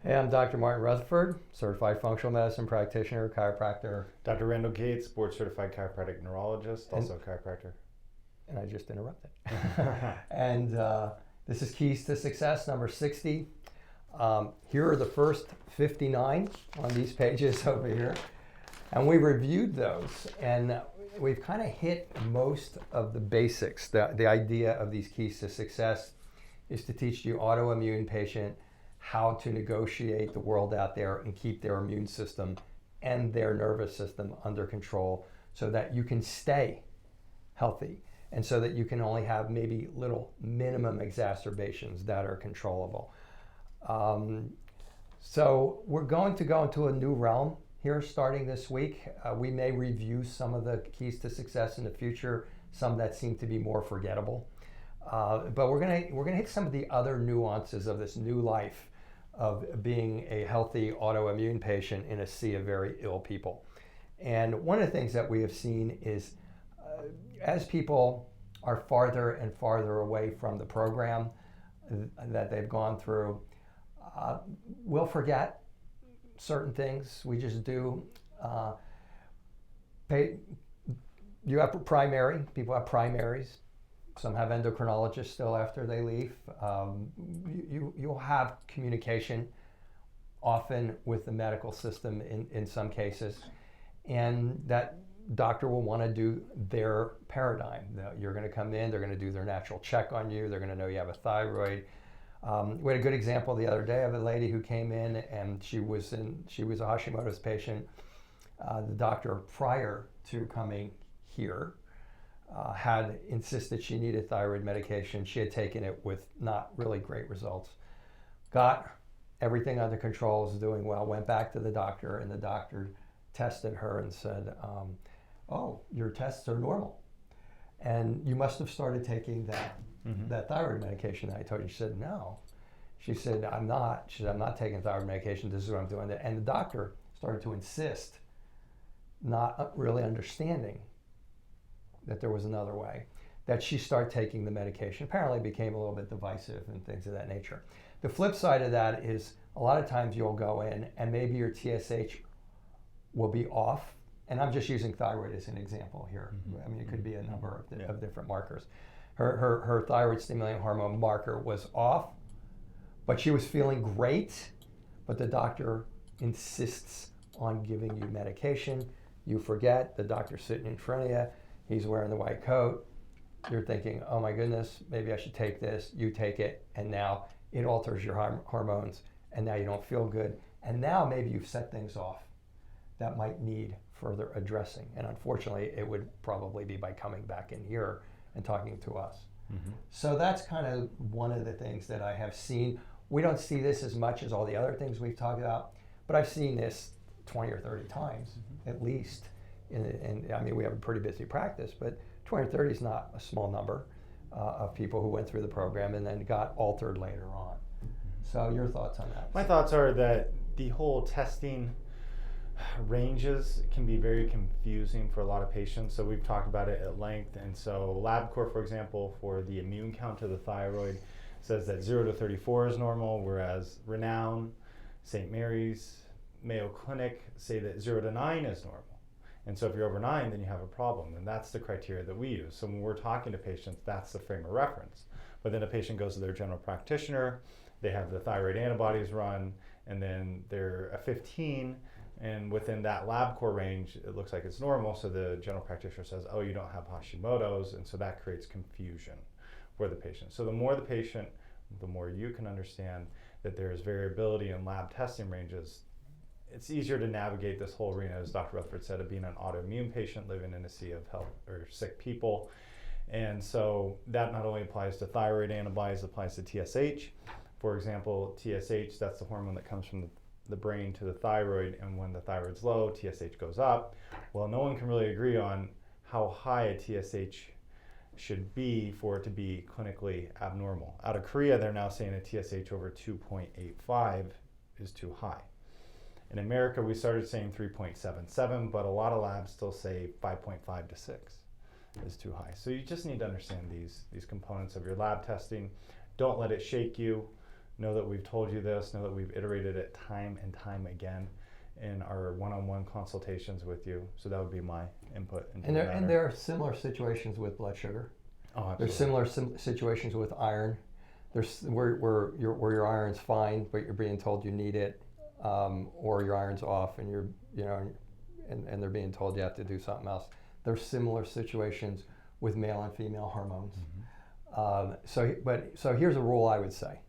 Hey, I'm Dr. Martin Rutherford, certified functional medicine practitioner, chiropractor. Dr. Randall Gates, board certified chiropractic neurologist, also a chiropractor. And I just interrupted. And this is Keys to Success, number 60. Here are the first 59 on these pages over here. And we reviewed those, and we've kind of hit most of the basics. The idea of these keys to success is to teach the autoimmune patient how to negotiate the world out there and keep their immune system and their nervous system under control so that you can stay healthy and so that you can only have maybe little minimum exacerbations that are controllable. So we're going to go into a new realm here starting this week. We may review some of the keys to success in the future, some that seem to be more forgettable. But we're gonna hit some of the other nuances of this new life of being a healthy autoimmune patient in a sea of very ill people. And one of the things that we have seen is as people are farther and farther away from the program that they've gone through, we'll forget certain things. We just do. You have people have primaries. Some have endocrinologists still after they leave. You'll have communication often with the medical system in some cases, and that doctor will want to do their paradigm. You're going to come in, they're going to do their natural check on you, they're going to know you have a thyroid. We had a good example the other day of a lady who came in and she was a Hashimoto's patient. The doctor prior to coming here had insisted she needed thyroid medication. She had taken it with not really great results. Got everything under control, was doing well, went back to the doctor, and the doctor tested her and said, oh, your tests are normal. And you must have started taking that thyroid medication that I told you. She said, no. She said, I'm not. She said, I'm not taking thyroid medication. This is what I'm doing. And the doctor started to insist, not really understanding that there was another way, that she started taking the medication. Apparently it became a little bit divisive and things of that nature. The flip side of that is a lot of times you'll go in and maybe your TSH will be off. And I'm just using thyroid as an example here. I mean, it could be a number of different markers. Her thyroid stimulating hormone marker was off, but she was feeling great, but the doctor insists on giving you medication. You forget, the doctor's sitting in front of you, he's wearing the white coat. You're thinking, oh my goodness, maybe I should take this. You take it, and now it alters your hormones, and now you don't feel good. And now maybe you've set things off that might need further addressing. And unfortunately, it would probably be by coming back in here and talking to us. So that's kind of one of the things that I have seen. We don't see this as much as all the other things we've talked about, but I've seen this 20 or 30 times at least. And I mean, we have a pretty busy practice, but 20 or 30 is not a small number of people who went through the program and then got altered later on. So your thoughts on that? My thoughts are that the whole testing ranges can be very confusing for a lot of patients. So we've talked about it at length. And so LabCorp, for example, for the immune count of the thyroid says that 0 to 34 is normal, whereas Renown, St. Mary's, Mayo Clinic say that 0 to 9 is normal. And so if you're over 9, then you have a problem. And that's the criteria that we use. So when we're talking to patients, that's the frame of reference. But then a patient goes to their general practitioner, they have the thyroid antibodies run, and then they're a 15, and within that LabCorp range, it looks like it's normal. So the general practitioner says, oh, you don't have Hashimoto's. And so that creates confusion for the patient. So the more the patient, the more you can understand that there is variability in lab testing ranges. It's easier to navigate this whole arena, as Dr. Rutherford said, of being an autoimmune patient living in a sea of health or sick people. And so that not only applies to thyroid antibodies, it applies to TSH. For example, TSH, that's the hormone that comes from the brain to the thyroid, and when the thyroid's low, TSH goes up. Well, no one can really agree on how high a TSH should be for it to be clinically abnormal. Out of Korea, they're now saying a TSH over 2.85 is too high. In America, we started saying 3.77, but a lot of labs still say 5.5 to 6 is too high. So you just need to understand these components of your lab testing. Don't let it shake you. know that we've told you this, know that we've iterated it time and time again in our one-on-one consultations with you. So that would be my input into the matter. And there are similar situations with blood sugar. Oh, absolutely. There's similar situations with iron. There's where your iron's fine, but you're being told you need it, or your iron's off, and and they're being told you have to do something else. There's similar situations with male and female hormones. So here's a rule I would say,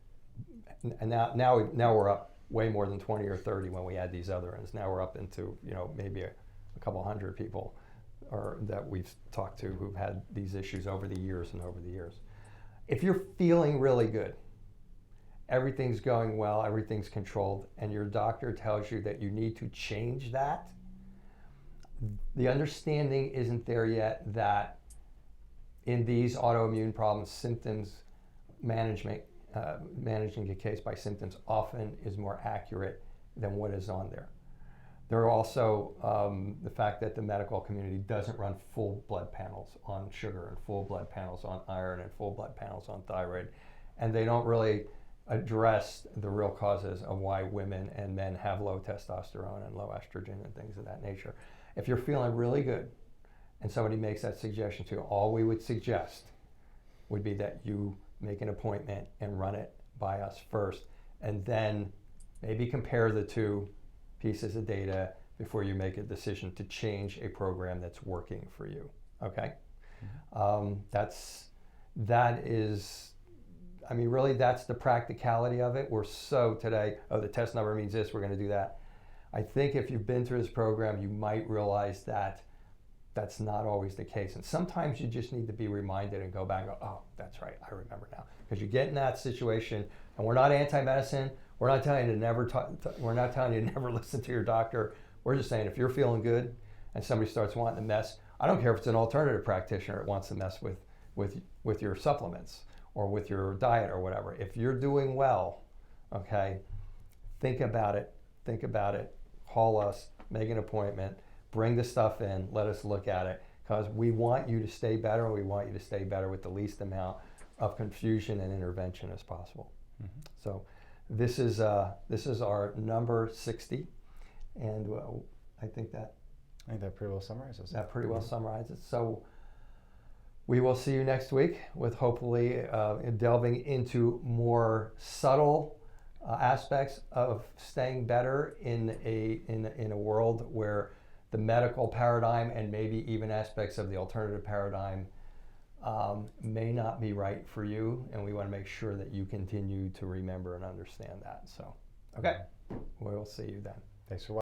and now we're up way more than 20 or 30 when we add these other ones. Now we're up into maybe a couple hundred people that we've talked to who've had these issues over the years and over the years. If you're feeling really good, everything's going well, everything's controlled, and your doctor tells you that you need to change that, the understanding isn't there yet that in these autoimmune problems, symptoms managing a case by symptoms often is more accurate than what is on there. There are also the fact that the medical community doesn't run full blood panels on sugar and full blood panels on iron and full blood panels on thyroid, and they don't really address the real causes of why women and men have low testosterone and low estrogen and things of that nature. If you're feeling really good and somebody makes that suggestion to you, all we would suggest would be that you make an appointment and run it by us first, and then maybe compare the two pieces of data before you make a decision to change a program that's working for you. Okay? Really that's the practicality of it. We're so today, the test number means this, we're going to do that. I think if you've been through this program, you might realize that that's not always the case. And sometimes you just need to be reminded and go back and go, oh, that's right, I remember now. Because you get in that situation, and we're not anti-medicine. We're not telling you to never listen to your doctor. We're just saying if you're feeling good and somebody starts wanting to mess, I don't care if it's an alternative practitioner that wants to mess with your supplements or with your diet or whatever. If you're doing well, okay, think about it, call us, make an appointment, bring the stuff in, let us look at it, because we want you to stay better. We want you to stay better with the least amount of confusion and intervention as possible. So this is our number 60, and I think that pretty well summarizes it. That pretty well summarizes it. So we will see you next week with hopefully delving into more subtle aspects of staying better in a world where the medical paradigm and maybe even aspects of the alternative paradigm may not be right for you, and we want to make sure that you continue to remember and understand that. So, okay, we'll see you then. Thanks for watching.